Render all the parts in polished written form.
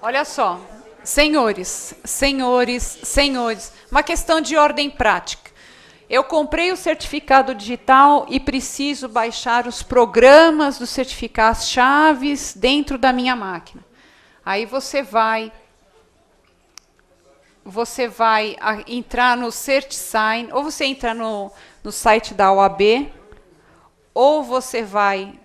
Olha só, senhores, senhores, senhores, uma questão de ordem prática. Eu comprei o certificado digital e preciso baixar os programas do certificado, as chaves dentro da minha máquina. Aí você vai entrar no CertSign, ou você entra no site da OAB, ou você vai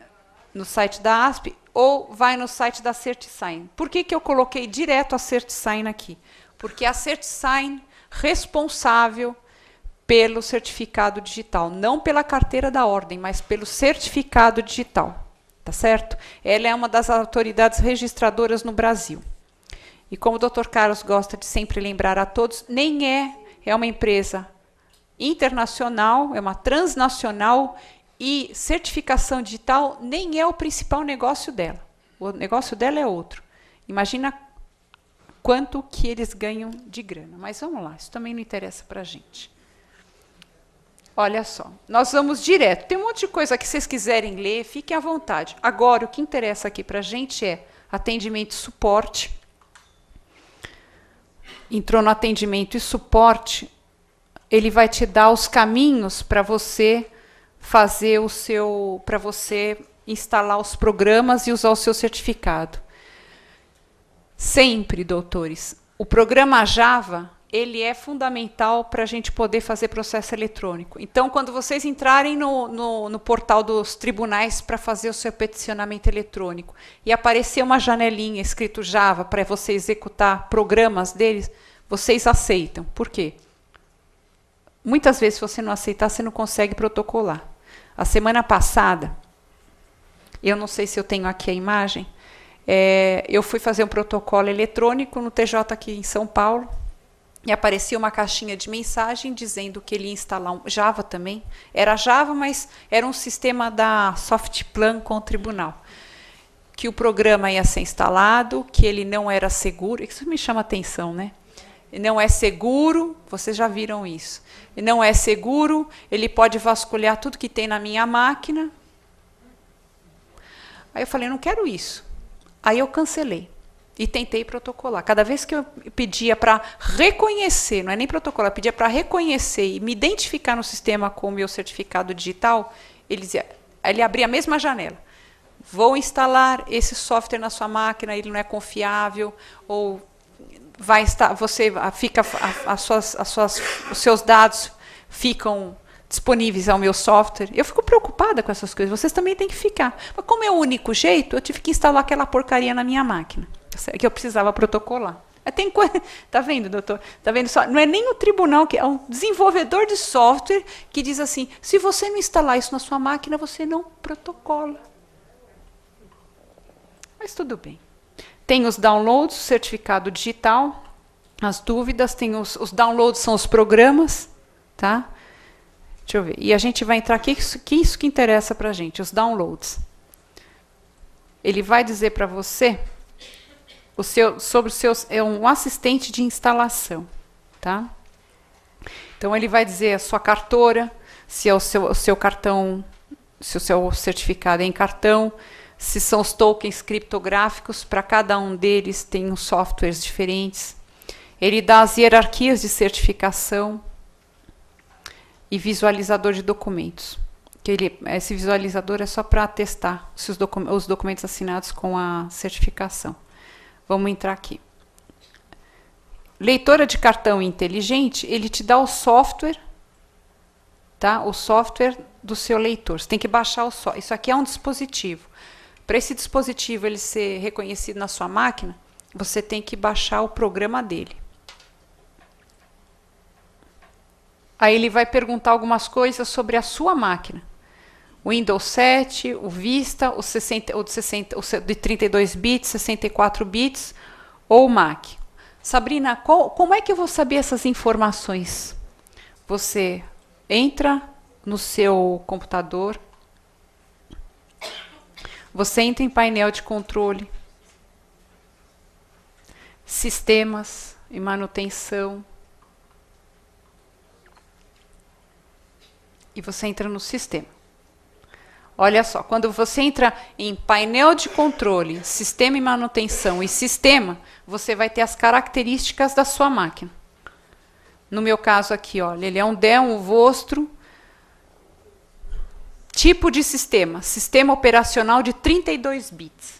no site da ASP, ou vai no site da CertSign. Por que eu coloquei direto a CertSign aqui? Porque a CertSign responsável pelo certificado digital, não pela carteira da ordem, mas pelo certificado digital, tá certo? Ela é uma das autoridades registradoras no Brasil. E como o Dr. Carlos gosta de sempre lembrar a todos, nem é uma empresa internacional, é uma transnacional, e certificação digital nem é o principal negócio dela. O negócio dela é outro. Imagina quanto que eles ganham de grana. Mas vamos lá, isso também não interessa para a gente. Olha só, nós vamos direto. Tem um monte de coisa que vocês quiserem ler, fiquem à vontade. Agora, o que interessa aqui para a gente é atendimento e suporte. Entrou no atendimento e suporte, ele vai te dar os caminhos para você fazer para você instalar os programas e usar o seu certificado. Sempre, doutores, o programa Java, ele é fundamental para a gente poder fazer processo eletrônico. Então, quando vocês entrarem no portal dos tribunais para fazer o seu peticionamento eletrônico e aparecer uma janelinha escrito Java para você executar programas deles, vocês aceitam. Por quê? Muitas vezes, se você não aceitar, você não consegue protocolar. A semana passada, eu não sei se eu tenho aqui a imagem, eu fui fazer um protocolo eletrônico no TJ aqui em São Paulo, e aparecia uma caixinha de mensagem dizendo que ele ia instalar um Java também. Era Java, mas era um sistema da Softplan com o tribunal. Que o programa ia ser instalado, que ele não era seguro. Isso me chama atenção, né? Não é seguro, vocês já viram isso. Não é seguro, ele pode vasculhar tudo que tem na minha máquina. Aí eu falei, não quero isso. Aí eu cancelei e tentei protocolar. Cada vez que eu pedia para reconhecer, não é nem protocolar, eu pedia para reconhecer e me identificar no sistema com o meu certificado digital, ele abria a mesma janela. Vou instalar esse software na sua máquina, ele não é confiável, ou vai estar, você fica, os seus dados ficam disponíveis ao meu software. Eu fico preocupada com essas coisas, vocês também têm que ficar. Mas como é o único jeito, eu tive que instalar aquela porcaria na minha máquina, que eu precisava protocolar. Tem coisa, tá vendo, doutor? Tá vendo só? Não é nem o tribunal, que é um desenvolvedor de software que diz assim, se você não instalar isso na sua máquina, você não protocola. Mas tudo bem. Tem os downloads, o certificado digital, as dúvidas, tem os downloads são os programas, tá? Deixa eu ver. E a gente vai entrar aqui, isso que interessa para a gente, os downloads. Ele vai dizer para você sobre os seus, é um assistente de instalação, tá? Então ele vai dizer a sua carteira, se é o seu cartão, se o seu certificado é em cartão, se são os tokens criptográficos, para cada um deles tem uns softwares diferentes. Ele dá as hierarquias de certificação e visualizador de documentos. Esse visualizador é só para testar se os documentos assinados com a certificação. Vamos entrar aqui. Leitora de cartão inteligente, ele te dá o software, tá? O software do seu leitor. Você tem que baixar o software. Isso aqui é um dispositivo. Para esse dispositivo ele ser reconhecido na sua máquina, você tem que baixar o programa dele. Aí ele vai perguntar algumas coisas sobre a sua máquina. O Windows 7, o Vista, o de 32 bits, 64 bits ou o Mac. Sabrina, como é que eu vou saber essas informações? Você entra no seu computador, você entra em painel de controle, sistemas e manutenção, e você entra no sistema. Olha só, quando você entra em painel de controle, sistema e manutenção e sistema, você vai ter as características da sua máquina. No meu caso aqui, olha, ele é um Dell, um Vostro, tipo de sistema, sistema operacional de 32 bits.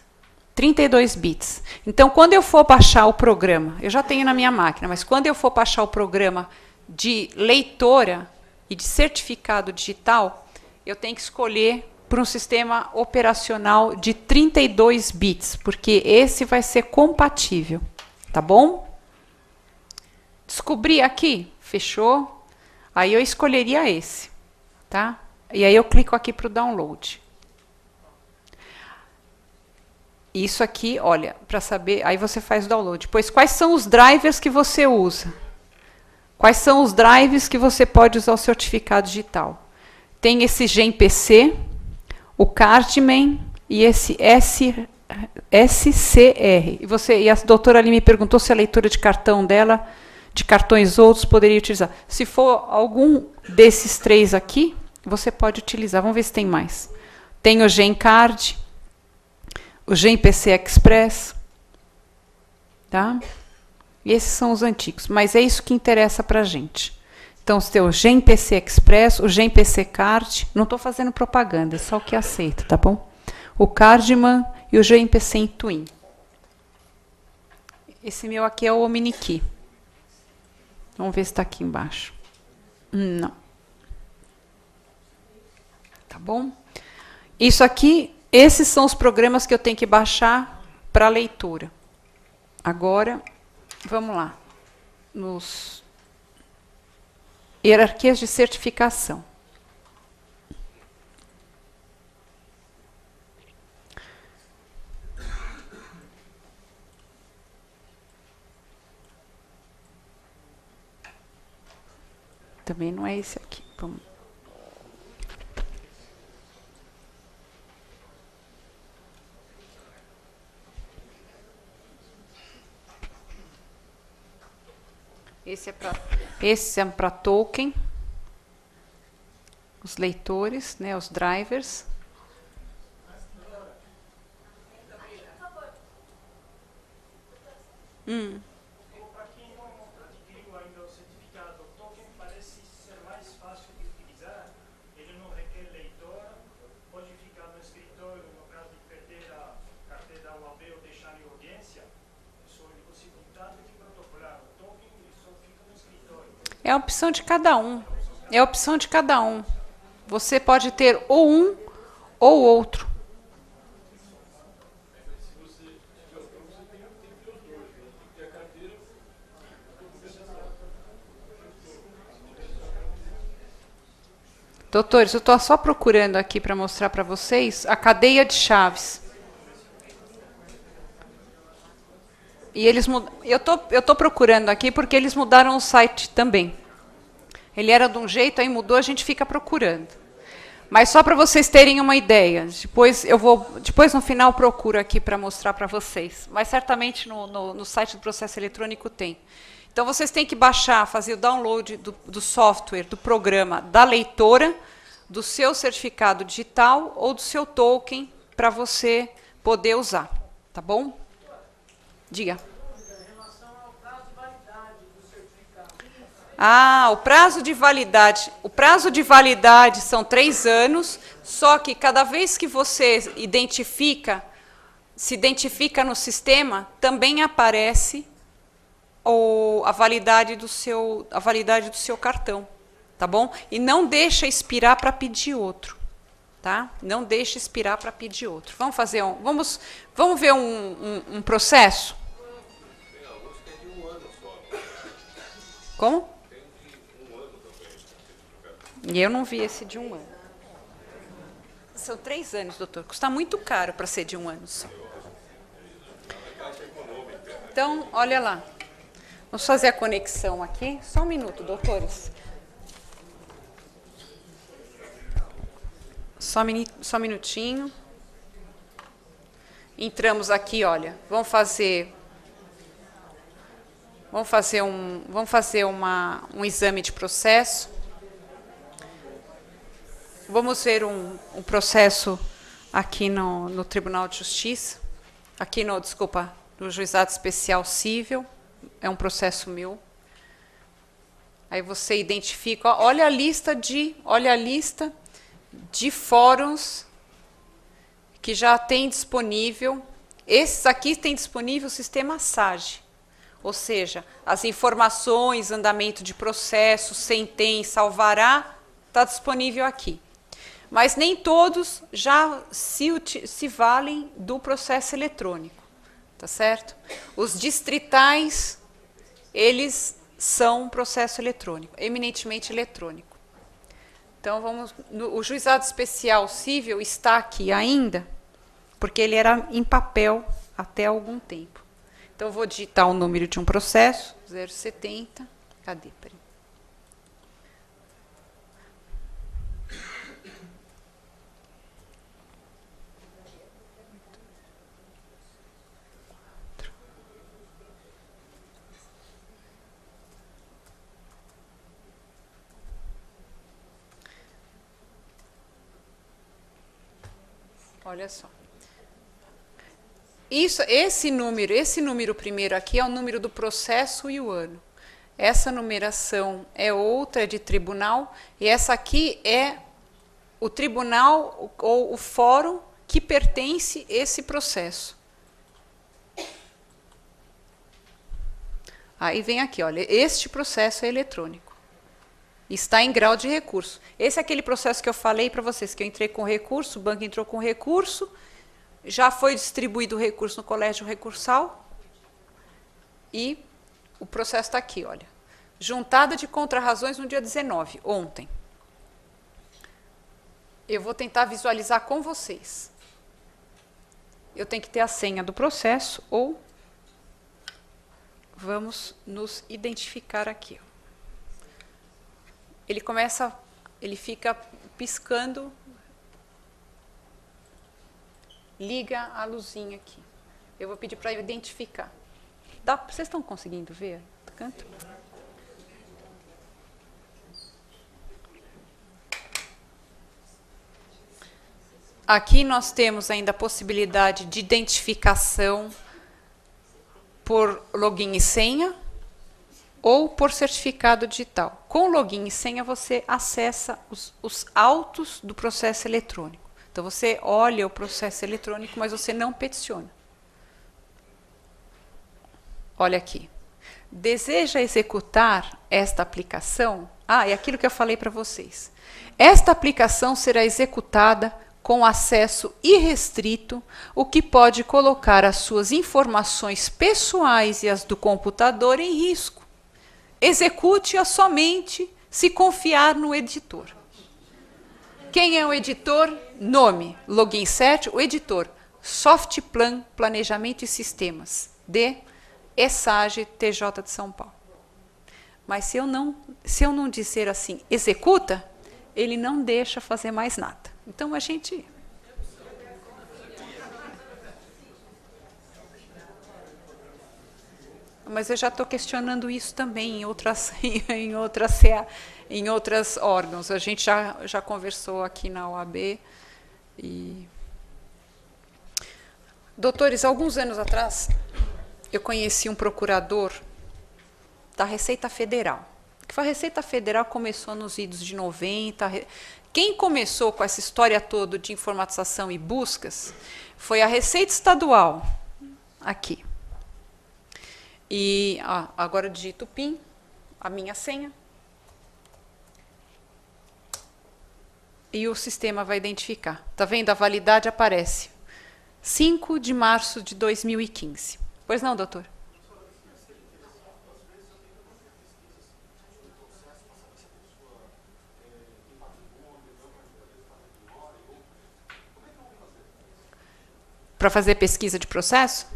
32 bits. Então, quando eu for baixar o programa, eu já tenho na minha máquina, mas quando eu for baixar o programa de leitora e de certificado digital, eu tenho que escolher por um sistema operacional de 32 bits, porque esse vai ser compatível, tá bom? Descobri aqui, fechou? Aí eu escolheria esse, tá? E aí eu clico aqui para o download. Isso aqui, olha, para saber, aí você faz o download. Pois quais são os drivers que você usa? Quais são os drivers que você pode usar o certificado digital? Tem esse GenPC, o Cardman e esse SCR. E a doutora ali me perguntou se a leitura de cartão dela, de cartões outros, poderia utilizar. Se for algum desses três aqui, você pode utilizar. Vamos ver se tem mais. Tem o GenCard, o GenPC Express, tá? E esses são os antigos, mas é isso que interessa para a gente. Então, você tem o GenPC Express, o GenPC Card, não estou fazendo propaganda, é só o que aceita, tá bom? O Cardman e o GenPC Intwin. Esse meu aqui é o OmniKey. Vamos ver se está aqui embaixo. Não. Tá bom? Isso aqui, esses são os programas que eu tenho que baixar para leitura. Agora, vamos lá. Nos hierarquias de certificação. Também não é esse aqui. Vamos. Esse é para token, os leitores, né, os drivers. Para quem não adquiriu ainda o certificado, o token parece ser mais fácil de utilizar. Ele não requer leitor, pode ficar no escritório no caso de perder a carteira da UAB ou deixar em audiência. Só ele possibilitado de protocolar. O token ele só fica no escritório. É a opção de cada um. É a opção de cada um. Você pode ter ou um ou outro. Doutores, eu estou só procurando aqui para mostrar para vocês a cadeia de chaves. E eles eu tô procurando aqui porque eles mudaram o site também. Ele era de um jeito, aí mudou, a gente fica procurando. Mas só para vocês terem uma ideia, depois no final procuro aqui para mostrar para vocês. Mas certamente no site do processo eletrônico tem. Então vocês têm que baixar, fazer o download do software, do programa, da leitora, do seu certificado digital ou do seu token para você poder usar, tá bom? Diga. Em relação ao prazo de validade do certificado. Ah, o prazo de validade. O prazo de validade são 3 anos, só que cada vez que você se identifica no sistema, também aparece a validade do seu cartão, tá bom? E não deixa expirar para pedir outro, tá? Não deixa expirar para pedir outro. Vamos ver um processo? Como? E eu não vi esse de 1 ano. São 3 anos, doutor. Custa muito caro para ser de 1 ano só. Então, olha lá. Vamos fazer a conexão aqui. Só um minuto, doutores. Só um minutinho. Entramos aqui, olha. Vamos fazer um exame de processo. Vamos ver um processo aqui no Tribunal de Justiça, aqui no Juizado Especial Cível, é um processo meu. Aí você identifica, ó, olha a lista de fóruns que já tem disponível. Esses aqui tem disponível o sistema SAGE, ou seja, as informações, andamento de processo, sentença, alvará, está disponível aqui. Mas nem todos já se valem do processo eletrônico, tá certo? Os distritais, eles são processo eletrônico, eminentemente eletrônico. Então, o Juizado Especial Cível está aqui ainda, porque ele era em papel até algum tempo. Então, eu vou digitar o número de um processo, 070, cadê? Peraí. Olha só. Esse número primeiro aqui é o número do processo e o ano. Essa numeração é outra, é de tribunal, e essa aqui é o tribunal ou o fórum que pertence a esse processo. Aí vem aqui, olha, este processo é eletrônico. Está em grau de recurso. Esse é aquele processo que eu falei para vocês, que eu entrei com recurso, o banco entrou com recurso, já foi distribuído o recurso no colégio recursal, e o processo está aqui, olha. Juntada de contrarrazões no dia 19, ontem. Eu vou tentar visualizar com vocês. Eu tenho que ter a senha do processo, ou vamos nos identificar aqui, ó. Ele fica piscando, liga a luzinha aqui. Eu vou pedir para identificar. Vocês estão conseguindo ver? Canto? Aqui nós temos ainda a possibilidade de identificação por login e senha, ou por certificado digital. Com login e senha, você acessa os autos do processo eletrônico. Então, você olha o processo eletrônico, mas você não peticiona. Olha aqui. Deseja executar esta aplicação? É aquilo que eu falei para vocês. Esta aplicação será executada com acesso irrestrito, o que pode colocar as suas informações pessoais e as do computador em risco. Execute-a somente se confiar no editor. Quem é o editor? Nome, login cert, o editor. Softplan, Planejamento e Sistemas, de ESAGE, TJ de São Paulo. Mas se eu não dizer assim, executa, ele não deixa fazer mais nada. Então, a gente... Mas eu já estou questionando isso também em outros órgãos. A gente já conversou aqui na OAB. Doutores, alguns anos atrás, eu conheci um procurador da Receita Federal. A Receita Federal começou nos idos de 90. Quem começou com essa história toda de informatização e buscas foi a Receita Estadual, aqui. E agora eu digito o PIN, a minha senha, e o sistema vai identificar. Está vendo? A validade aparece. 5 de março de 2015. Pois não, doutor? Para fazer pesquisa de processo?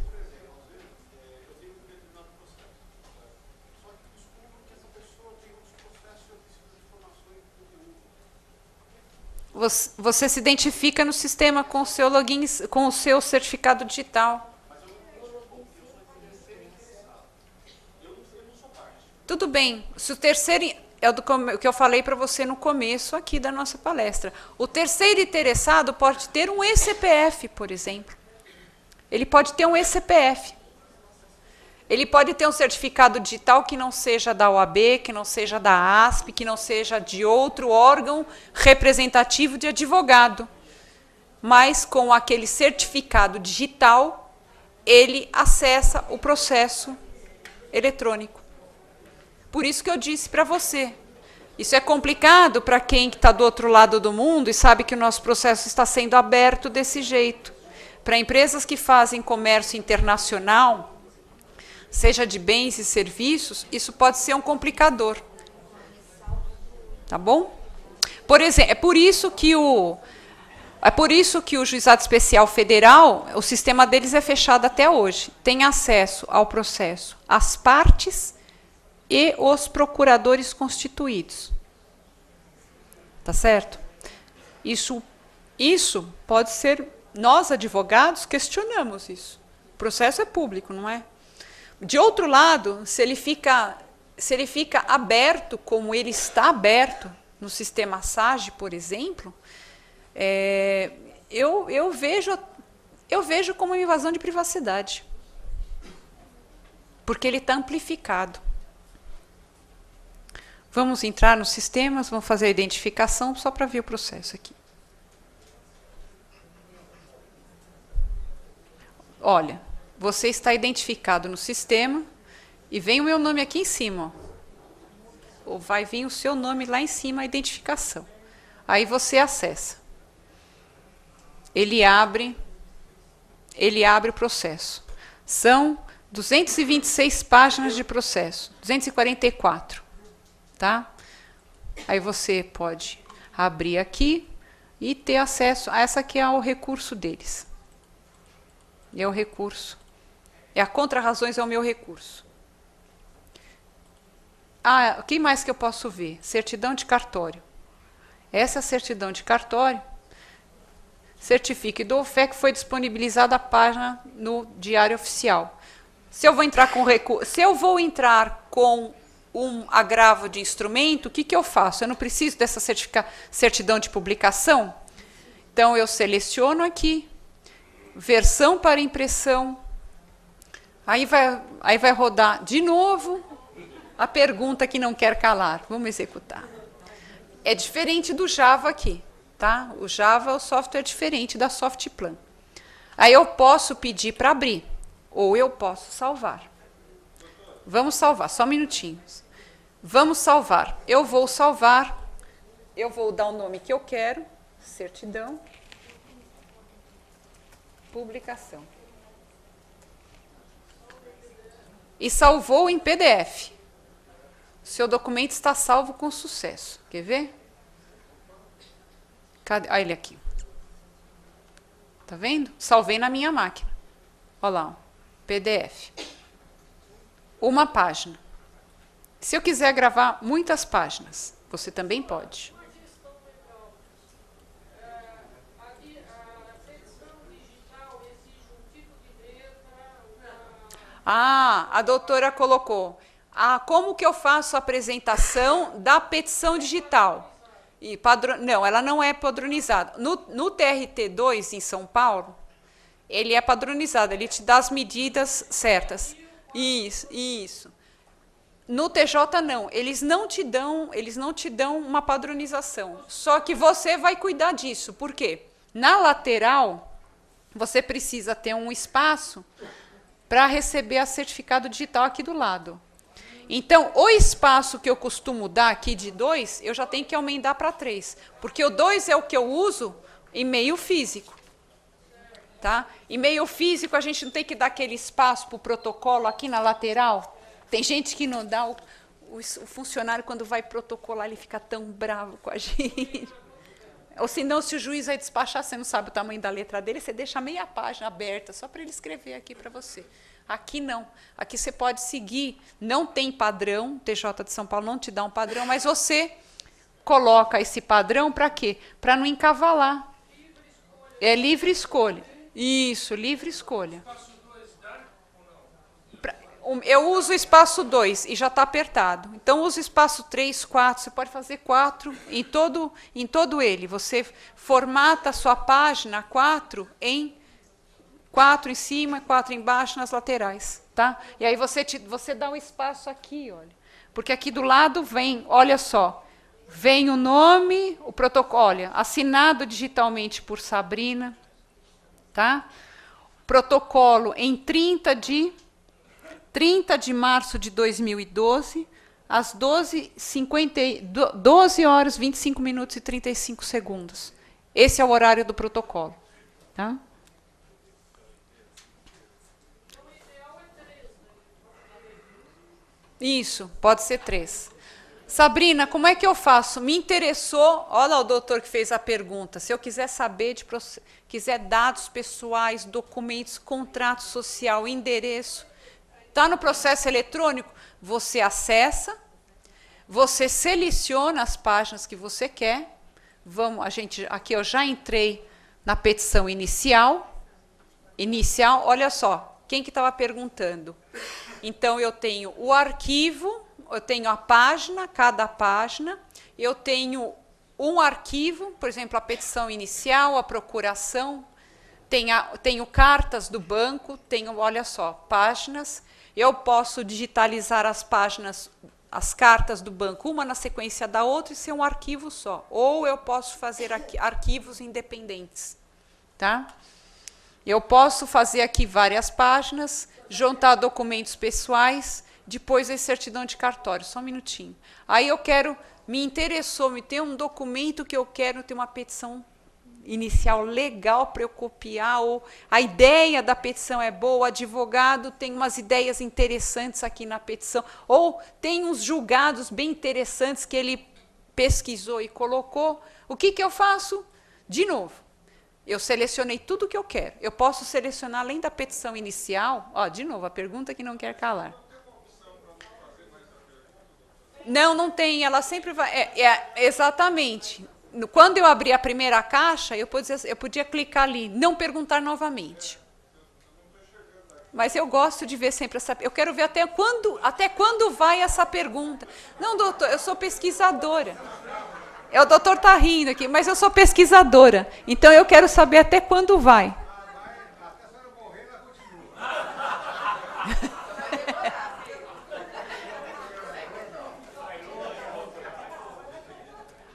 Você se identifica no sistema com o seu login, com o seu certificado digital. Tudo bem. Se o terceiro... É o que eu falei para você no começo aqui da nossa palestra. O terceiro interessado pode ter um eCPF, por exemplo. Ele pode ter um eCPF. Ele pode ter um certificado digital que não seja da OAB, que não seja da ASP, que não seja de outro órgão representativo de advogado. Mas com aquele certificado digital, ele acessa o processo eletrônico. Por isso que eu disse para você, isso é complicado para quem está do outro lado do mundo e sabe que o nosso processo está sendo aberto desse jeito. Para empresas que fazem comércio internacional, seja de bens e serviços, isso pode ser um complicador. Tá bom? Por exemplo, é por isso que o Juizado Especial Federal, o sistema deles é fechado até hoje. Tem acesso ao processo as partes e os procuradores constituídos. Tá certo? Isso pode ser... Nós, advogados, questionamos isso. O processo é público, não é? De outro lado, se ele fica aberto, como ele está aberto no sistema SAGE, por exemplo, eu vejo como uma invasão de privacidade. Porque ele está amplificado. Vamos entrar nos sistemas, vamos fazer a identificação só para ver o processo aqui. Olha, você está identificado no sistema e vem o meu nome aqui em cima. Ó. Ou vai vir o seu nome lá em cima, a identificação. Aí você acessa. Ele abre o processo. São 226 páginas de processo, 244. Tá? Aí você pode abrir aqui e ter acesso a essa que é o recurso deles. É o recurso. É a contra-razões é o meu recurso. O que mais que eu posso ver? Certidão de cartório. Essa certidão de cartório certifica e dou fé que foi disponibilizada a página no Diário Oficial. Se eu vou entrar com um agravo de instrumento, o que eu faço? Eu não preciso dessa certidão de publicação? Então, eu seleciono aqui, versão para impressão, aí vai rodar de novo a pergunta que não quer calar. Vamos executar. É diferente do Java aqui, tá? O Java é o software diferente da Softplan. Aí eu posso pedir para abrir, ou eu posso salvar. Vamos salvar, só um minutinho. Vamos salvar. Eu vou salvar, eu vou dar o nome que eu quero, certidão, publicação. E salvou em PDF. Seu documento está salvo com sucesso. Quer ver? Cadê? Olha ele aqui. Tá vendo? Salvei na minha máquina. Olha lá, ó, PDF. Uma página. Se eu quiser gravar muitas páginas, você também pode. A doutora colocou. Como que eu faço a apresentação da petição digital? Não, ela não é padronizada. No TRT2 em São Paulo, ele é padronizado, ele te dá as medidas certas. Isso. No TJ não, eles não te dão uma padronização. Só que você vai cuidar disso. Por quê? Na lateral, você precisa ter um espaço para receber a certificado digital aqui do lado. Então, o espaço que eu costumo dar aqui de 2, eu já tenho que aumentar para 3. Porque o 2 é o que eu uso e-mail físico. Tá? E-mail físico, a gente não tem que dar aquele espaço para o protocolo aqui na lateral. Tem gente que não dá. O funcionário, quando vai protocolar, ele fica tão bravo com a gente. Ou senão, se o juiz vai despachar, você não sabe o tamanho da letra dele, você deixa meia página aberta, só para ele escrever aqui para você. Aqui não. Aqui você pode seguir. Não tem padrão. O TJ de São Paulo não te dá um padrão, mas você coloca esse padrão para quê? Para não encavalar. É livre escolha. Isso, livre escolha. Eu uso o espaço 2 e já está apertado. Então, usa o espaço 3, 4. Você pode fazer 4 em todo ele. Você formata a sua página 4 em 4 em cima, 4 embaixo, nas laterais. Tá? E aí você dá um espaço aqui, olha. Porque aqui do lado vem, olha só, vem o nome, o protocolo, olha, assinado digitalmente por Sabrina. Tá? Protocolo em 30 de março de 2012, às 12 horas, 25 minutos e 35 segundos. Esse é o horário do protocolo. Tá? Isso, pode ser 3. Sabrina, como é que eu faço? Me interessou, olha o doutor que fez a pergunta, se eu quiser saber, quiser dados pessoais, documentos, contrato social, endereço, está no processo eletrônico, você acessa, você seleciona as páginas que você quer. Aqui eu já entrei na petição inicial, olha só, quem que estava perguntando? Então, eu tenho o arquivo, eu tenho a página, cada página, eu tenho um arquivo, por exemplo, a petição inicial, a procuração, tenho cartas do banco, tenho, olha só, páginas. Eu posso digitalizar as páginas, as cartas do banco, uma na sequência da outra e ser um arquivo só. Ou eu posso fazer arquivos independentes. Tá? Eu posso fazer aqui várias páginas, juntar documentos pessoais, depois a certidão de cartório. Só um minutinho. Aí me interessou, me tem um documento que eu quero ter uma petição inicial legal para eu copiar, ou a ideia da petição é boa, o advogado tem umas ideias interessantes aqui na petição, ou tem uns julgados bem interessantes que ele pesquisou e colocou. O que eu faço? De novo, eu selecionei tudo o que eu quero. Eu posso selecionar, além da petição inicial, de novo, a pergunta que não quer calar. Não tem, ela sempre vai... exatamente. Quando eu abri a primeira caixa, eu podia clicar ali, não perguntar novamente. Mas eu gosto de ver sempre essa... Eu quero ver até quando vai essa pergunta. Não, doutor, eu sou pesquisadora. O doutor está rindo aqui, mas eu sou pesquisadora. Então, eu quero saber até quando vai.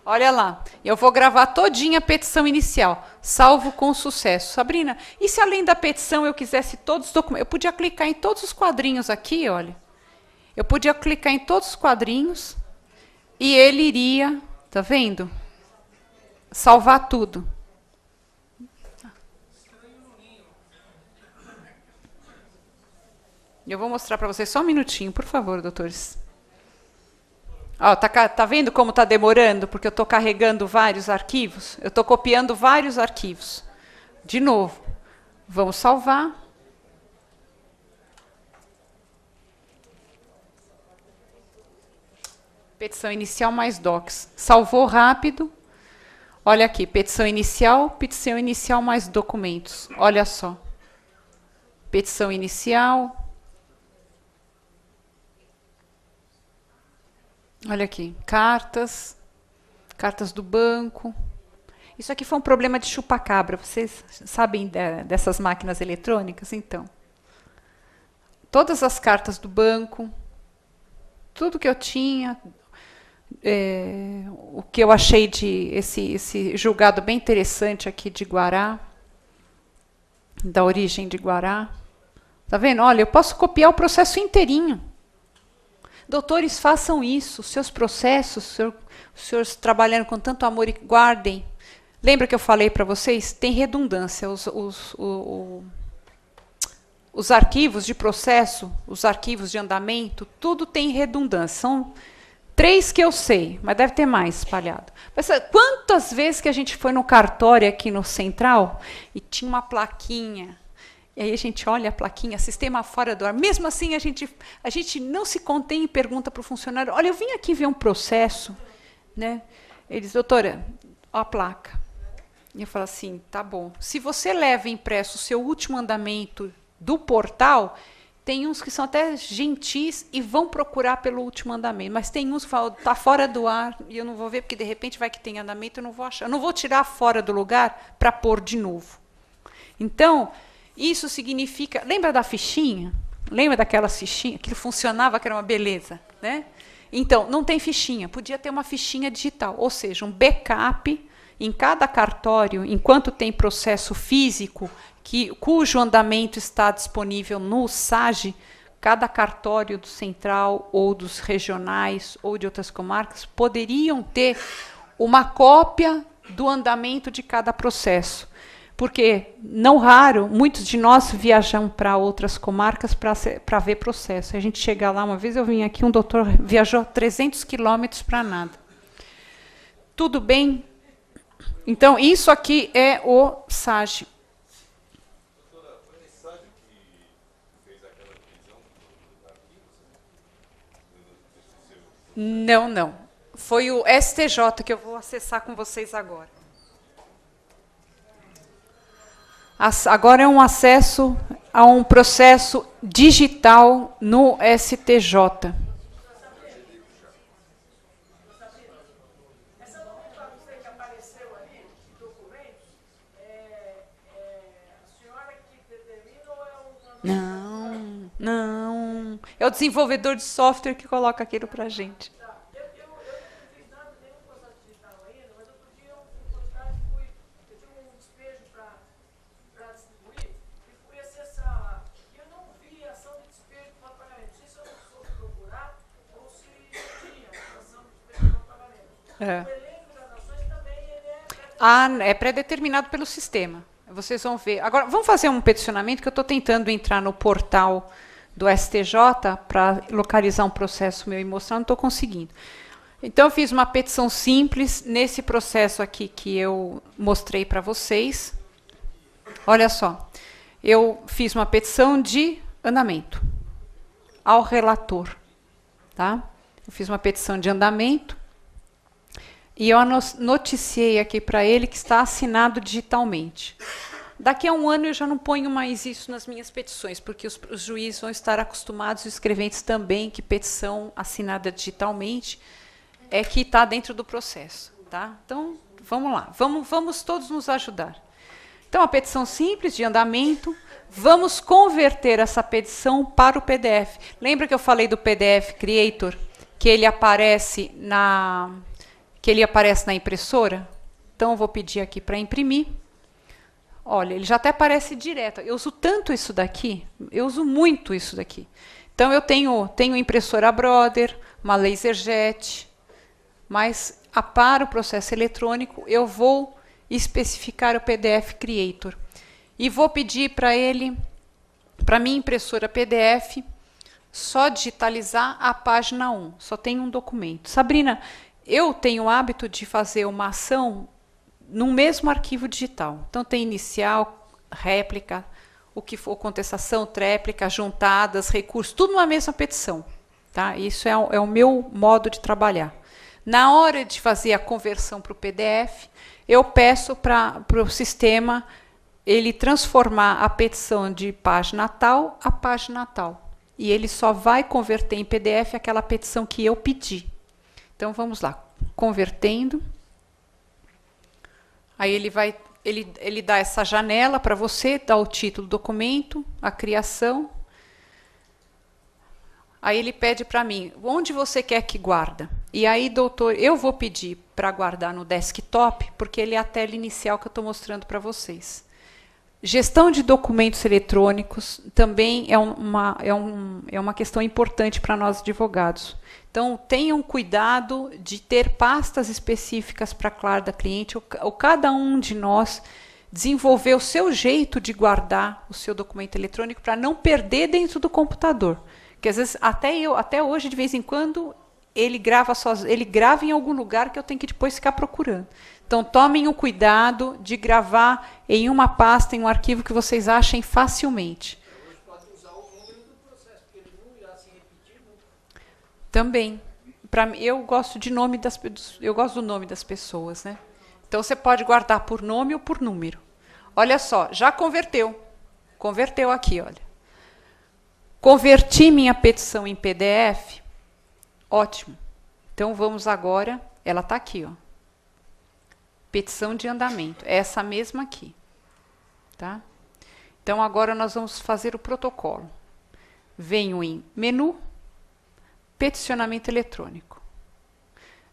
Olha lá, eu vou gravar todinha a petição inicial, salvo com sucesso. Sabrina, e se além da petição eu quisesse todos os documentos? Eu podia clicar em todos os quadrinhos aqui, olha. Eu podia clicar em todos os quadrinhos e ele iria, tá vendo? Salvar tudo. Eu vou mostrar para vocês só um minutinho, por favor, doutores. Tá vendo como está demorando? Porque eu estou carregando vários arquivos. Eu estou copiando vários arquivos. De novo, vamos salvar. Petição inicial mais docs. Salvou rápido. Olha aqui, petição inicial mais documentos. Olha só. Petição inicial. Olha aqui, cartas do banco. Isso aqui foi um problema de chupa-cabra. Vocês sabem dessas máquinas eletrônicas? Então, todas as cartas do banco, tudo que eu tinha, o que eu achei de esse julgado bem interessante aqui de Guará, da origem de Guará. Tá vendo? Olha, eu posso copiar o processo inteirinho. Doutores, façam isso, seus processos, os senhores trabalhando com tanto amor e guardem. Lembra que eu falei para vocês? Tem redundância. Os arquivos de processo, os arquivos de andamento, tudo tem redundância. São 3 que eu sei, mas deve ter mais espalhado. Mas quantas vezes que a gente foi no cartório aqui no Central e tinha uma plaquinha? E aí a gente olha a plaquinha, sistema fora do ar. Mesmo assim, a gente não se contém e pergunta para o funcionário, olha, eu vim aqui ver um processo. Né? Ele diz, doutora, ó a placa. E eu falo assim, tá bom. Se você leva impresso o seu último andamento do portal, Tem uns que são até gentis e vão procurar pelo último andamento, mas tem uns que falam, está fora do ar e eu não vou ver, porque de repente vai que tem andamento, eu não vou achar. Eu não vou tirar fora do lugar para pôr de novo. Então, isso significa... Lembra da fichinha? Lembra daquelas fichinhas? Aquilo funcionava, que era uma beleza, né? Então, não tem fichinha. Podia ter uma fichinha digital, ou seja, um backup em cada cartório, enquanto tem processo físico, cujo andamento está disponível no SAGE, cada cartório do central ou dos regionais ou de outras comarcas poderiam ter uma cópia do andamento de cada processo. Porque, não raro, muitos de nós viajam para outras comarcas para ver processo. A gente chega lá, uma vez eu vim aqui, um doutor viajou 300 quilômetros para nada. Tudo bem? Então, isso aqui é o SAGE. Doutora, foi nesse SAGE que fez aquela divisão dos arquivos? Não, não. Foi o STJ que eu vou acessar com vocês agora. Agora é um acesso a um processo digital no STJ. Essa nomenclatura que apareceu ali, documentos, a senhora que determina ou é um... Não. É o desenvolvedor de software que coloca aquilo para a gente. Eu não fiz nada, nenhum processo digital ainda, mas outro dia eu tive um despejo para distribuir e fui acessar lá. E eu não vi ação de despejo para pagamento. Não sei se eu não soube procurar ou se tinha ação de despejo para pagamento. O elenco das ações também ele É pré-determinado pelo sistema. Vocês vão ver. Agora, vamos fazer um peticionamento que eu estou tentando entrar no portal do STJ para localizar um processo meu e mostrar, não estou conseguindo. Então, eu fiz uma petição simples nesse processo aqui que eu mostrei para vocês. Olha só, eu fiz uma petição de andamento ao relator. Tá? Eu fiz uma petição de andamento e eu noticiei aqui para ele que está assinado digitalmente. Daqui a um ano eu já não ponho mais isso nas minhas petições, porque os juízes vão estar acostumados, os escreventes também, que petição assinada digitalmente é que está dentro do processo. Tá? Então, vamos lá, vamos todos nos ajudar. Então, a petição simples de andamento, vamos converter essa petição para o PDF. Lembra que eu falei do PDF Creator, que ele aparece na impressora? Então, eu vou pedir aqui para imprimir. Olha, ele já até aparece direto. Eu uso tanto isso daqui, eu uso muito isso daqui. Então, eu tenho impressora Brother, uma LaserJet, mas para o processo eletrônico, eu vou especificar o PDF Creator. E vou pedir para ele, para a minha impressora PDF, só digitalizar a página 1. Só tem um documento. Sabrina, eu tenho o hábito de fazer uma ação no mesmo arquivo digital. Então, tem inicial, réplica, o que for contestação, tréplica, juntadas, recursos, tudo numa mesma petição. Tá? Isso é o meu modo de trabalhar. Na hora de fazer a conversão para o PDF, eu peço para o sistema ele transformar a petição de página tal a página tal. E ele só vai converter em PDF aquela petição que eu pedi. Então, vamos lá. Convertendo. Aí ele dá essa janela para você, dá o título do documento, a criação. Aí ele pede para mim, onde você quer que guarda? E aí, doutor, eu vou pedir para guardar no desktop, porque ele é a tela inicial que eu estou mostrando para vocês. Gestão de documentos eletrônicos também é uma questão importante para nós advogados. Então, tenham cuidado de ter pastas específicas para cada cliente, ou cada um de nós desenvolver o seu jeito de guardar o seu documento eletrônico para não perder dentro do computador. Porque às vezes, até hoje, de vez em quando, ele grava em algum lugar que eu tenho que depois ficar procurando. Então, tomem o cuidado de gravar em uma pasta, em um arquivo que vocês achem facilmente. Também. Eu gosto do nome das pessoas, né? Então, você pode guardar por nome ou por número. Olha só, já converteu. Converteu aqui, olha. Converti minha petição em PDF? Ótimo. Então, vamos agora, ela está aqui, ó. Petição de andamento, é essa mesma aqui. Tá? Então, agora nós vamos fazer o protocolo. Venho em menu, peticionamento eletrônico.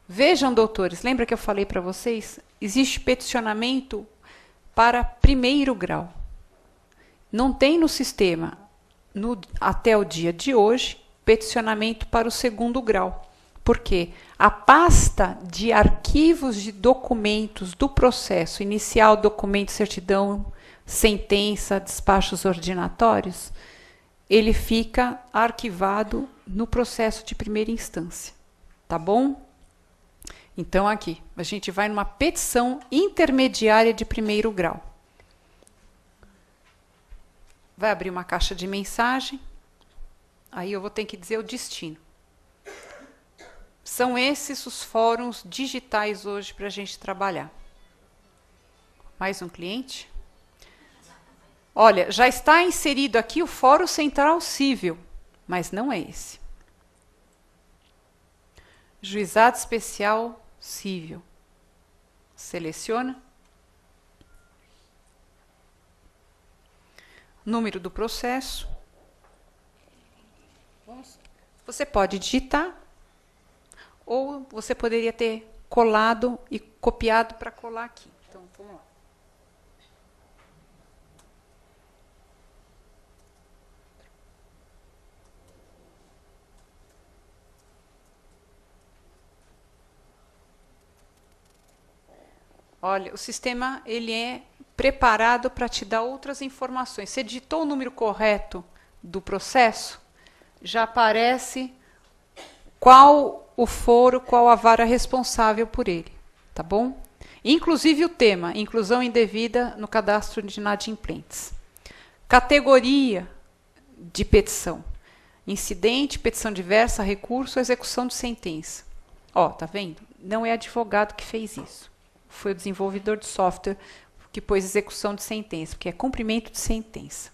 Vejam, doutores, lembra que eu falei para vocês? Existe peticionamento para primeiro grau. Não tem no sistema, até o dia de hoje, peticionamento para o segundo grau. Por quê? A pasta de arquivos de documentos do processo inicial, documento, certidão, sentença, despachos ordinatórios, ele fica arquivado no processo de primeira instância. Tá bom? Então, aqui, a gente vai numa petição intermediária de primeiro grau. Vai abrir uma caixa de mensagem. Aí eu vou ter que dizer o destino. São esses os fóruns digitais hoje para a gente trabalhar. Mais um cliente? Olha, já está inserido aqui o Fórum Central Cível, mas não é esse. Juizado Especial Cível. Seleciona. Número do processo. Você pode digitar, ou você poderia ter colado e copiado para colar aqui. Então, vamos lá. Olha, o sistema ele é preparado para te dar outras informações. Você digitou o número correto do processo, já aparece qual o foro, qual a vara responsável por ele, tá bom? Inclusive o tema, inclusão indevida no cadastro de inadimplentes. Categoria de petição. Incidente, petição diversa, recurso, execução de sentença. Ó, tá vendo? Não é advogado que fez isso. Foi o desenvolvedor de software que pôs execução de sentença, porque é cumprimento de sentença.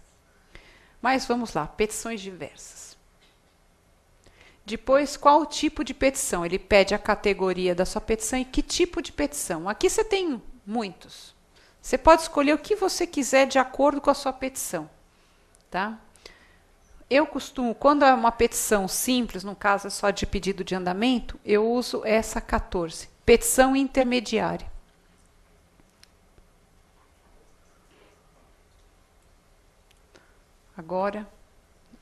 Mas vamos lá, petições diversas. Depois, qual o tipo de petição? Ele pede a categoria da sua petição e que tipo de petição. Aqui você tem muitos. Você pode escolher o que você quiser de acordo com a sua petição. Tá? Eu costumo, quando é uma petição simples, no caso é só de pedido de andamento, eu uso essa 14, petição intermediária. Agora,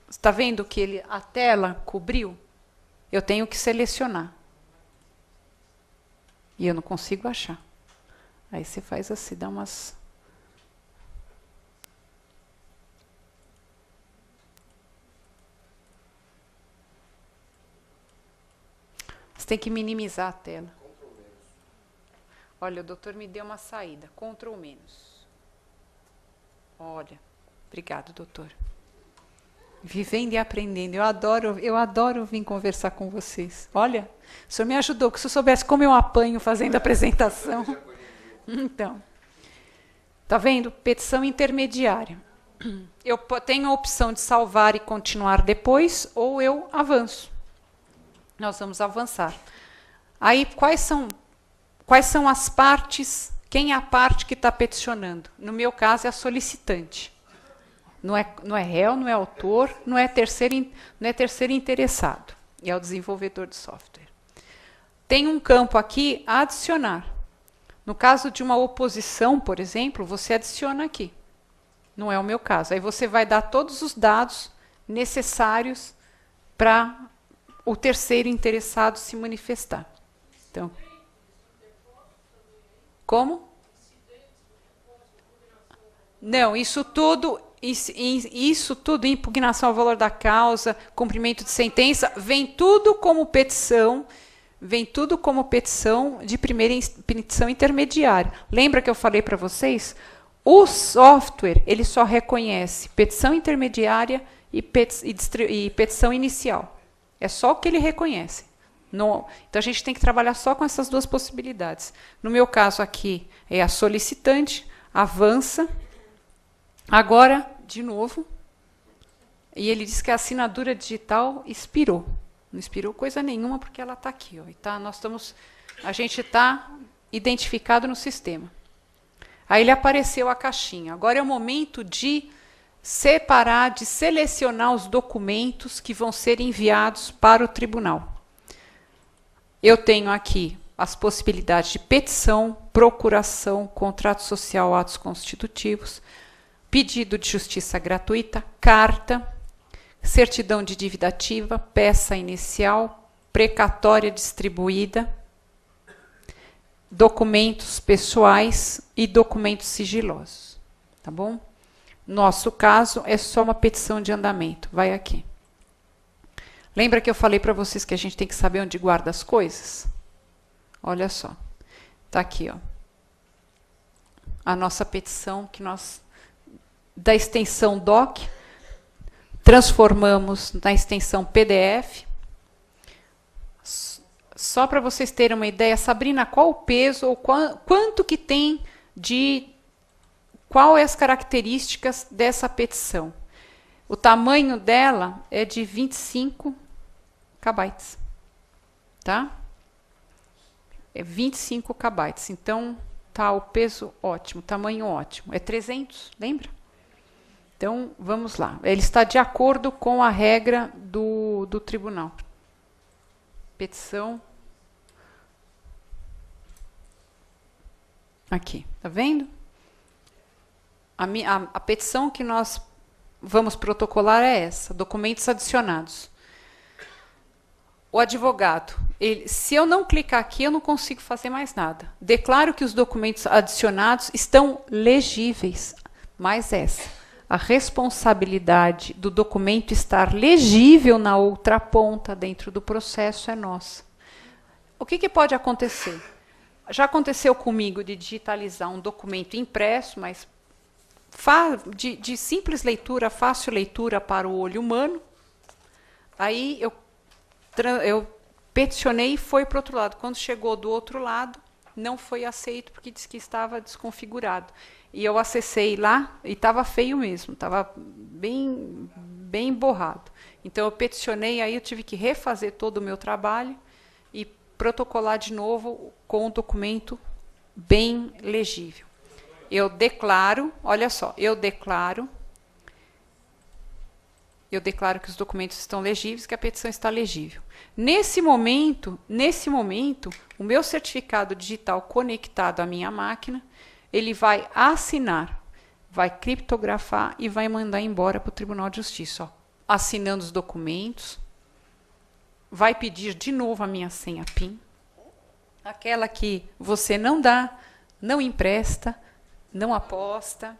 está vendo que a tela cobriu? Eu tenho que selecionar. E eu não consigo achar. Aí você faz assim, dá umas... Você tem que minimizar a tela. Olha, o doutor me deu uma saída. Ctrl menos. Olha. Obrigado, doutor. Vivendo e aprendendo. Eu adoro vir conversar com vocês. Olha, o senhor me ajudou, que se eu soubesse como eu apanho fazendo a apresentação. Então, tá vendo? Petição intermediária. Eu tenho a opção de salvar e continuar depois, ou eu avanço. Nós vamos avançar. Aí, quais são as partes? Quem é a parte que está peticionando? No meu caso, é a solicitante. Não é réu, não é autor, não é terceiro interessado. E é o desenvolvedor de software. Tem um campo aqui, adicionar. No caso de uma oposição, por exemplo, você adiciona aqui. Não é o meu caso. Aí você vai dar todos os dados necessários para o terceiro interessado se manifestar. Então, como? Não, isso tudo, impugnação ao valor da causa, cumprimento de sentença, vem tudo como petição de primeira petição intermediária. Lembra que eu falei para vocês? O software, ele só reconhece petição intermediária e petição inicial. É só o que ele reconhece. Então, a gente tem que trabalhar só com essas duas possibilidades. No meu caso aqui, é a solicitante, avança. Agora, de novo, E ele disse que a assinatura digital expirou. Não expirou coisa nenhuma, porque ela está aqui. Ó, e a gente está identificado no sistema. Aí ele apareceu a caixinha. Agora é o momento de separar, de selecionar os documentos que vão ser enviados para o tribunal. Eu tenho aqui as possibilidades de petição, procuração, contrato social, atos constitutivos, pedido de justiça gratuita, carta, certidão de dívida ativa, peça inicial, precatória distribuída, documentos pessoais e documentos sigilosos. Tá bom? Nosso caso é só uma petição de andamento. Vai aqui. Lembra que eu falei para vocês que a gente tem que saber onde guarda as coisas? Olha só. Tá aqui, ó. A nossa petição que nós da extensão doc transformamos na extensão PDF. Só para vocês terem uma ideia, Sabrina, qual o peso ou quanto que tem de... Qual é as características dessa petição? O tamanho dela é de 25 KB. Tá? É 25 KB. Então, tá o peso ótimo, tamanho ótimo. É 300, lembra? Então, vamos lá. Ele está de acordo com a regra do tribunal. Petição. Aqui, tá vendo? A petição que nós vamos protocolar é essa, documentos adicionados. O advogado, se eu não clicar aqui, eu não consigo fazer mais nada. Declaro que os documentos adicionados estão legíveis, mas a responsabilidade do documento estar legível na outra ponta dentro do processo é nossa. O que pode acontecer? Já aconteceu comigo de digitalizar um documento impresso, mas de simples leitura, fácil leitura para o olho humano. Aí eu peticionei e foi para o outro lado. Quando chegou do outro lado, não foi aceito porque disse que estava desconfigurado. E eu acessei lá e estava feio mesmo, estava bem borrado. Então eu peticionei, aí eu tive que refazer todo o meu trabalho e protocolar de novo com o documento bem legível. Eu declaro, olha só, eu declaro que os documentos estão legíveis, que a petição está legível. Nesse momento, o meu certificado digital conectado à minha máquina, ele vai assinar, vai criptografar e vai mandar embora para o Tribunal de Justiça. Ó, assinando os documentos, vai pedir de novo a minha senha PIN, aquela que você não dá, não empresta, não aposta,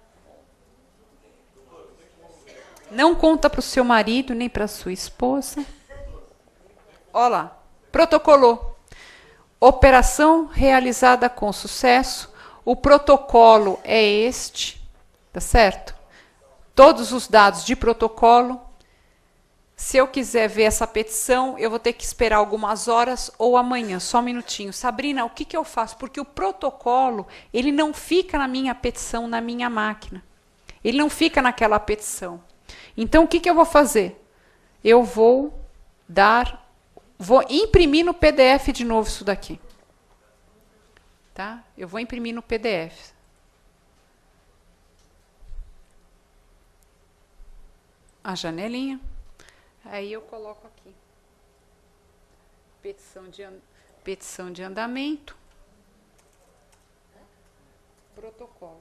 não conta para o seu marido nem para a sua esposa. Olha lá, protocolou. Operação realizada com sucesso. O protocolo é este, tá certo? Todos os dados de protocolo. Se eu quiser ver essa petição, eu vou ter que esperar algumas horas ou amanhã, só um minutinho. Sabrina, o que eu faço? Porque o protocolo, ele não fica na minha petição, na minha máquina. Ele não fica naquela petição. Então, o que eu vou fazer? Eu vou imprimir no PDF de novo isso daqui. Tá? Eu vou imprimir no PDF. A janelinha. Aí eu coloco aqui. Petição de andamento. Protocolo.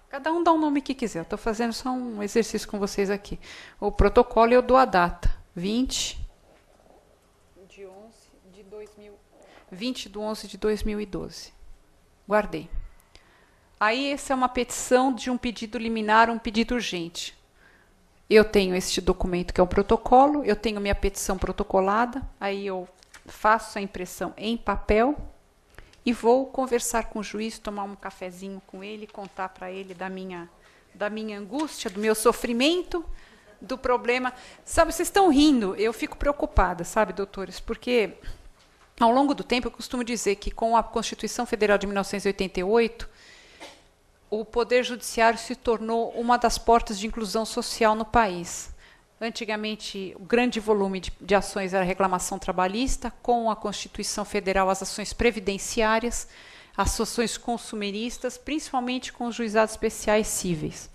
Cada um dá um nome que quiser. Eu estou fazendo só um exercício com vocês aqui. O protocolo eu dou a data. 20 de 11 de 2012. Guardei. Aí essa é uma petição de um pedido liminar, um pedido urgente. Eu tenho este documento que é um protocolo, eu tenho minha petição protocolada, aí eu faço a impressão em papel e vou conversar com o juiz, tomar um cafezinho com ele, contar para ele da minha angústia, do meu sofrimento, do problema. Sabe, vocês estão rindo, eu fico preocupada, sabe, doutores, porque ao longo do tempo eu costumo dizer que com a Constituição Federal de 1988, o Poder Judiciário se tornou uma das portas de inclusão social no país. Antigamente, o grande volume de ações era reclamação trabalhista, com a Constituição Federal, as ações previdenciárias, as ações consumeristas, principalmente com os juizados especiais cíveis.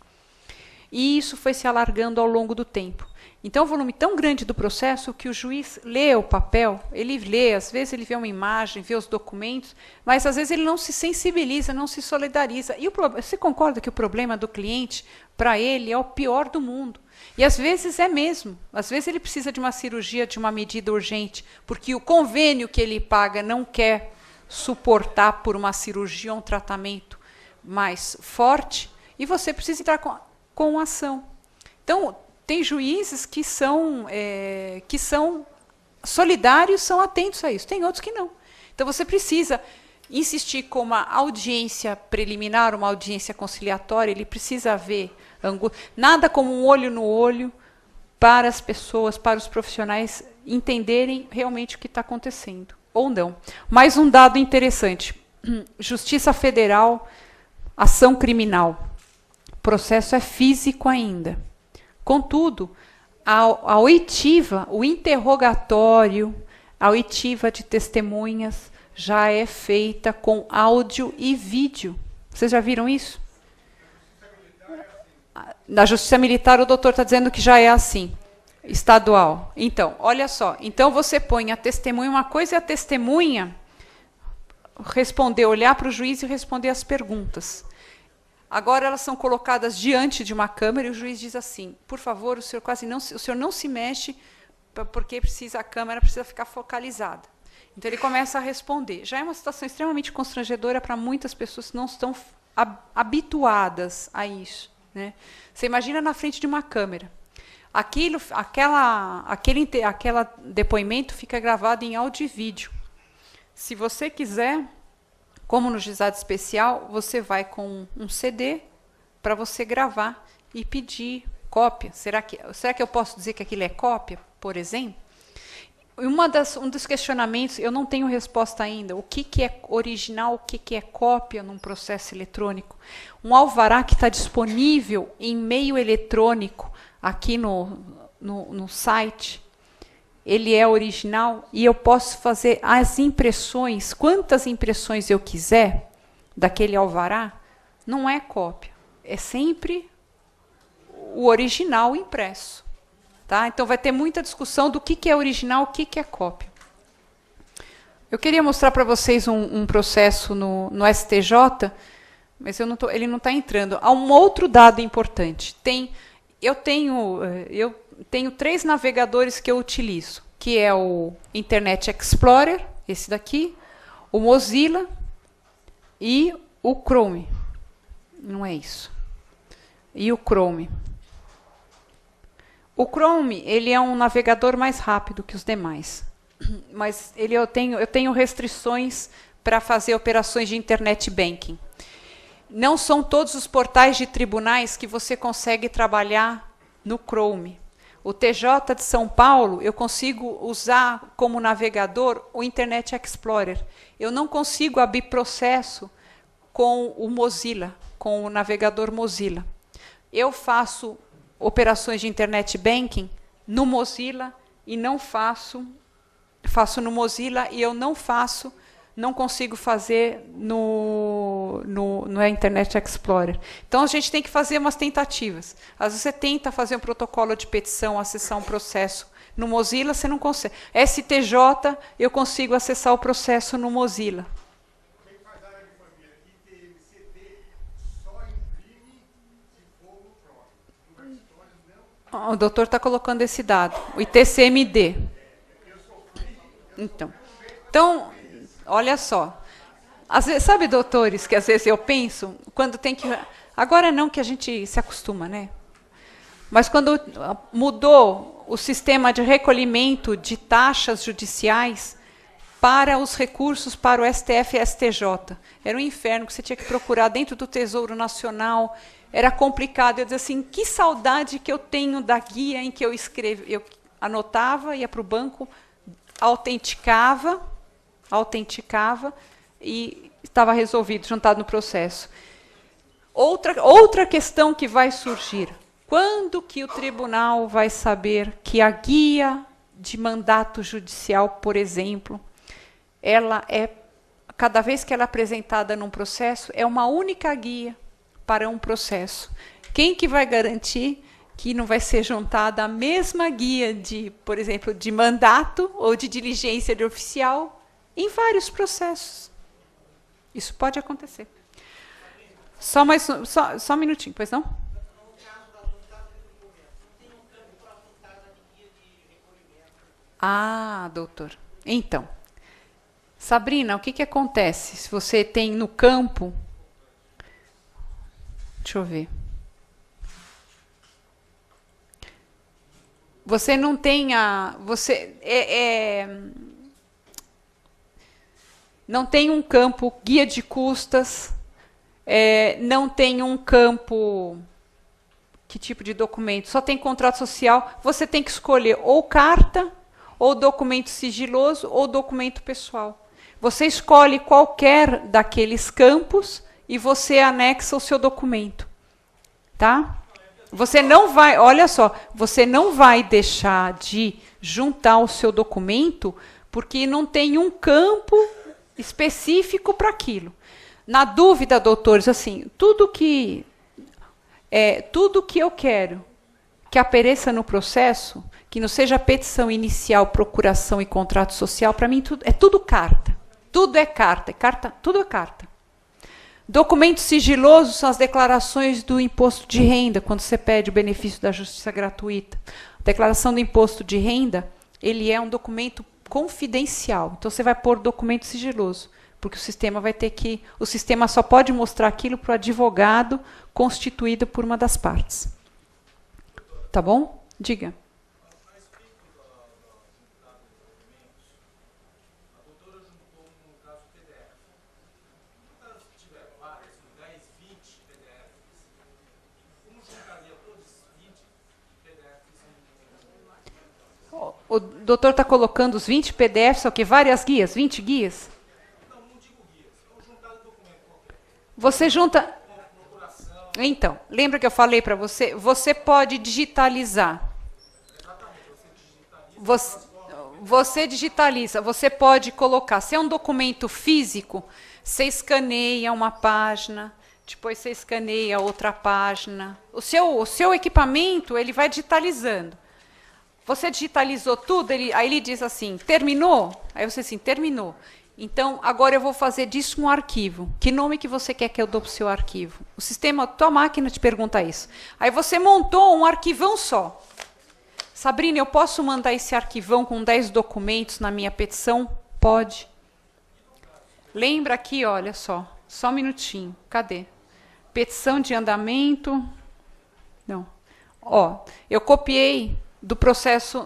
E isso foi se alargando ao longo do tempo. Então, o volume tão grande do processo que o juiz lê o papel, ele lê, às vezes ele vê uma imagem, vê os documentos, mas às vezes ele não se sensibiliza, não se solidariza. E você concorda que o problema do cliente, para ele, é o pior do mundo? E às vezes é mesmo. Às vezes ele precisa de uma cirurgia, de uma medida urgente, porque o convênio que ele paga não quer suportar por uma cirurgia ou um tratamento mais forte, e você precisa entrar com ação. Então, tem juízes que são solidários, são atentos a isso. Tem outros que não. Então, você precisa insistir com uma audiência preliminar, uma audiência conciliatória, ele precisa ver nada como um olho no olho para as pessoas, para os profissionais entenderem realmente o que está acontecendo, ou não. Mais um dado interessante. Justiça Federal, ação criminal. O processo é físico ainda. Contudo, a oitiva, o interrogatório, a oitiva de testemunhas já é feita com áudio e vídeo. Vocês já viram isso? Na Justiça Militar, o doutor está dizendo que já é assim. Estadual. Então, olha só. Então, você põe a testemunha, uma coisa é a testemunha responder, olhar para o juiz e responder as perguntas. Agora elas são colocadas diante de uma câmera e o juiz diz assim: por favor, o senhor não se mexe, porque a câmera precisa ficar focalizada. Então ele começa a responder. Já é uma situação extremamente constrangedora para muitas pessoas que não estão habituadas a isso, né? Você imagina na frente de uma câmera. Aquele depoimento fica gravado em áudio e vídeo. Se você quiser, como no juizado especial, você vai com um CD para você gravar e pedir cópia. Será que eu posso dizer que aquilo é cópia, por exemplo? Um dos questionamentos, eu não tenho resposta ainda, o que é original, o que é cópia num processo eletrônico. Um alvará que está disponível em meio eletrônico aqui no site, ele é original e eu posso fazer as impressões, quantas impressões eu quiser daquele alvará, não é cópia, é sempre o original impresso. Tá? Então vai ter muita discussão do que é original, o que é cópia. Eu queria mostrar para vocês um processo no STJ, mas ele não está entrando. Há um outro dado importante. Eu tenho 3 navegadores que eu utilizo, que é o Internet Explorer, esse daqui, o Mozilla e o Chrome. Não é isso. E o Chrome. O Chrome, ele é um navegador mais rápido que os demais, mas eu tenho restrições para fazer operações de internet banking. Não são todos os portais de tribunais que você consegue trabalhar no Chrome. O TJ de São Paulo, eu consigo usar como navegador o Internet Explorer. Eu não consigo abrir processo com o Mozilla, com o navegador Mozilla. Eu faço operações de internet banking no Mozilla e não faço no Mozilla e eu não consigo fazer no Internet Explorer. Então, a gente tem que fazer umas tentativas. Às vezes, você tenta fazer um protocolo de petição, acessar um processo no Mozilla, você não consegue. STJ, eu consigo acessar o processo no Mozilla. Quem faz área de família ITMCD só imprime se for no Chrome. No Xtorres, não. O doutor está colocando esse dado, o ITCMD. Então, olha só. Às vezes, sabe, doutores, que às vezes eu penso, quando tem que... Agora não, que a gente se acostuma, né? Mas quando mudou o sistema de recolhimento de taxas judiciais para os recursos para o STF e STJ, era um inferno, que você tinha que procurar dentro do Tesouro Nacional, era complicado. Eu dizia assim, que saudade que eu tenho da guia em que eu anotava, ia para o banco, autenticava e estava resolvido, juntado no processo. Outra questão que vai surgir, Quando que o tribunal vai saber que a guia de mandato judicial, por exemplo, ela é, cada vez que ela é apresentada num processo, é uma única guia para um processo? Quem que vai garantir que não vai ser juntada a mesma guia de, por exemplo, de mandato ou de diligência de oficial em vários processos? Isso pode acontecer. Só um minutinho, pois não? Ah, doutor. Então, Sabrina, o que, que acontece se você tem no campo... Deixa eu ver. Você não tem a... não tem um campo guia de custas, não tem um campo... Que tipo de documento? Só tem contrato social. Você tem que escolher ou carta, ou documento sigiloso, ou documento pessoal. Você escolhe qualquer daqueles campos e você anexa o seu documento. Tá? Você não vai, olha só, você não vai deixar de juntar o seu documento porque não tem um campo específico para aquilo. Na dúvida, doutores, assim, tudo que eu quero que apareça no processo, que não seja petição inicial, procuração e contrato social, para mim é tudo carta. Tudo é carta, tudo é carta. Documentos sigilosos são as declarações do imposto de renda, quando você pede o benefício da justiça gratuita. A declaração do imposto de renda, ele é um documento confidencial. Então você vai pôr documento sigiloso, porque o sistema vai ter que... O sistema só pode mostrar aquilo para o advogado constituído por uma das partes. Tá bom? Diga. O doutor está colocando os 20 PDFs, o quê? Várias guias? 20 guias? Não digo guias. Vamos juntar o documento. Você junta... Então, lembra que eu falei para você? Você pode digitalizar. Você digitaliza. Você pode colocar. Se é um documento físico, você escaneia uma página, depois você escaneia outra página. O seu equipamento, ele vai digitalizando. Você digitalizou tudo, aí ele diz assim, terminou? Aí você assim, terminou. Então, agora eu vou fazer disso um arquivo. Que nome que você quer que eu dou para o seu arquivo? O sistema, tua máquina te pergunta isso. Aí você montou um arquivão só. Sabrina, eu posso mandar esse arquivão com 10 documentos na minha petição? Pode. Lembra aqui, olha só um minutinho. Cadê? Petição de andamento. Não. Ó, eu copiei...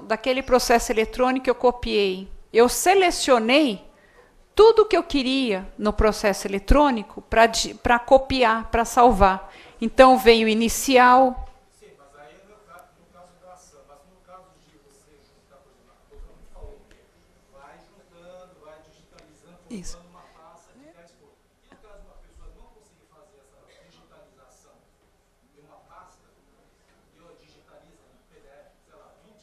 daquele processo eletrônico, eu copiei. Eu selecionei tudo que eu queria no processo eletrônico para copiar, para salvar. Então, veio o inicial. Sim, mas aí no caso da ação, mas no caso de você juntar, por exemplo, o doutor me falou, vai juntando, vai digitalizando, colocando uma pasta de 10 coisas. E no caso de uma pessoa não conseguir fazer essa digitalização de uma pasta, e eu digitalizo em PDF, sei lá, 20.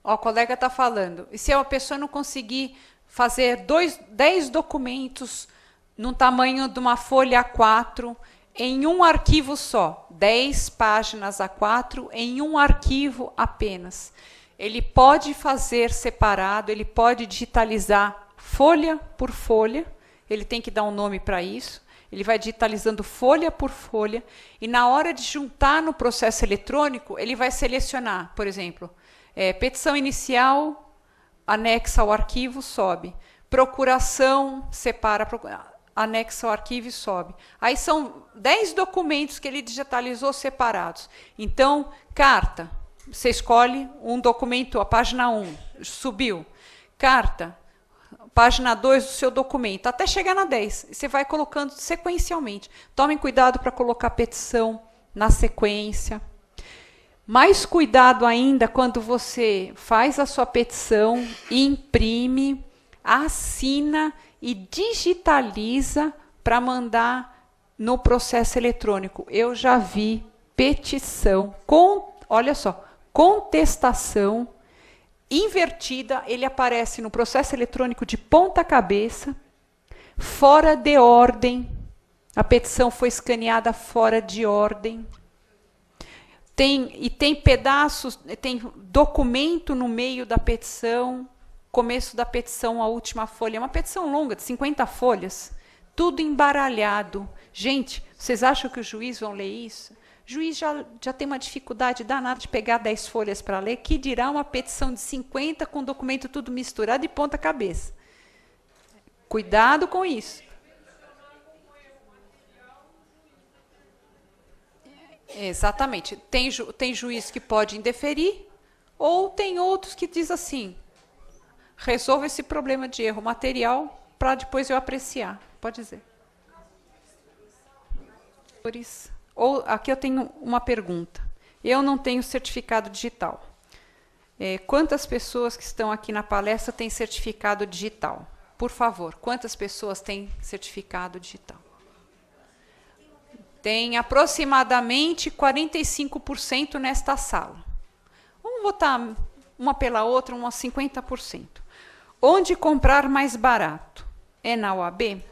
Ó, o colega está falando. E se a pessoa não conseguir fazer 10 documentos no tamanho de uma folha A4 em um arquivo só, 10 páginas A4 em um arquivo apenas. Ele pode fazer separado, ele pode digitalizar folha por folha, ele tem que dar um nome para isso, ele vai digitalizando folha por folha, e na hora de juntar no processo eletrônico, ele vai selecionar, por exemplo, petição inicial, anexa ao arquivo, sobe. Procuração, separa, anexa ao arquivo e sobe. Aí são 10 documentos que ele digitalizou separados. Então, carta, você escolhe um documento, a página 1, subiu. Carta, página 2 do seu documento, até chegar na 10. Você vai colocando sequencialmente. Tomem cuidado para colocar petição na sequência. Mais cuidado ainda quando você faz a sua petição, imprime, assina e digitaliza para mandar no processo eletrônico. Eu já vi petição com olha só, contestação invertida, ele aparece no processo eletrônico de ponta cabeça, fora de ordem, a petição foi escaneada fora de ordem, tem pedaços, tem documento no meio da petição, começo da petição, a última folha, é uma petição longa, de 50 folhas, tudo embaralhado. Gente, vocês acham que os juízes vão ler isso? O juiz já tem uma dificuldade danada de pegar 10 folhas para ler, que dirá uma petição de 50 com documento tudo misturado e ponta cabeça. Cuidado com isso. Exatamente. Tem juiz que pode indeferir, ou tem outros que diz assim, resolva esse problema de erro material para depois eu apreciar. Pode dizer. Por isso. Ou, aqui eu tenho uma pergunta. Eu não tenho certificado digital. Quantas pessoas que estão aqui na palestra têm certificado digital? Por favor, quantas pessoas têm certificado digital? Tem aproximadamente 45% nesta sala. Vamos votar uma pela outra, umas 50%. Onde comprar mais barato? É na OAB?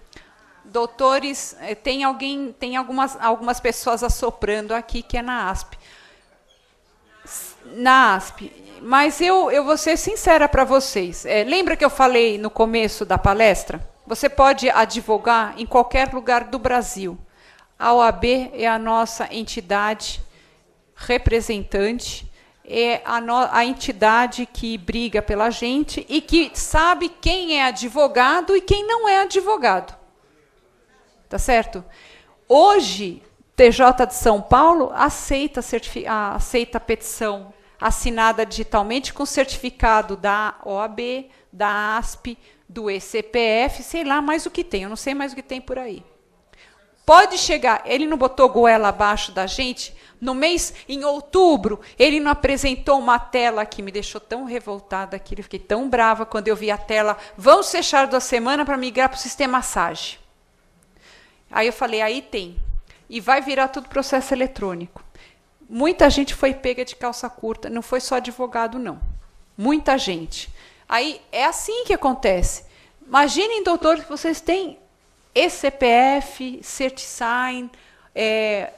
Doutores, tem algumas pessoas assoprando aqui que é na ASP. Na ASP. Mas eu vou ser sincera para vocês. Lembra que eu falei no começo da palestra? Você pode advogar em qualquer lugar do Brasil. A OAB é a nossa entidade representante, é a entidade que briga pela gente e que sabe quem é advogado e quem não é advogado. Tá certo? Hoje, TJ de São Paulo aceita a petição assinada digitalmente com certificado da OAB, da ASP, do ECPF, sei lá mais o que tem, eu não sei mais o que tem por aí. Pode chegar, ele não botou goela abaixo da gente, em outubro, ele não apresentou uma tela que me deixou tão revoltada, que eu fiquei tão brava quando eu vi a tela, vamos fechar 2 semanas para migrar para o sistema SAGE. Aí eu falei, aí tem. E vai virar tudo processo eletrônico. Muita gente foi pega de calça curta, não foi só advogado, não. Muita gente. Aí é assim que acontece. Imaginem, doutor, que vocês têm ECPF, CertiSign,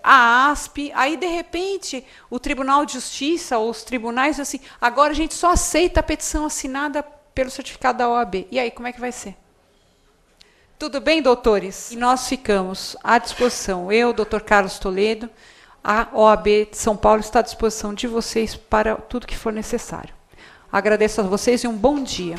a ASP, aí, de repente, o Tribunal de Justiça, ou os tribunais, assim, agora a gente só aceita a petição assinada pelo certificado da OAB. E aí, como é que vai ser? Tudo bem, doutores? E nós ficamos à disposição. Eu, doutor Carlos Toledo, a OAB de São Paulo está à disposição de vocês para tudo que for necessário. Agradeço a vocês e um bom dia.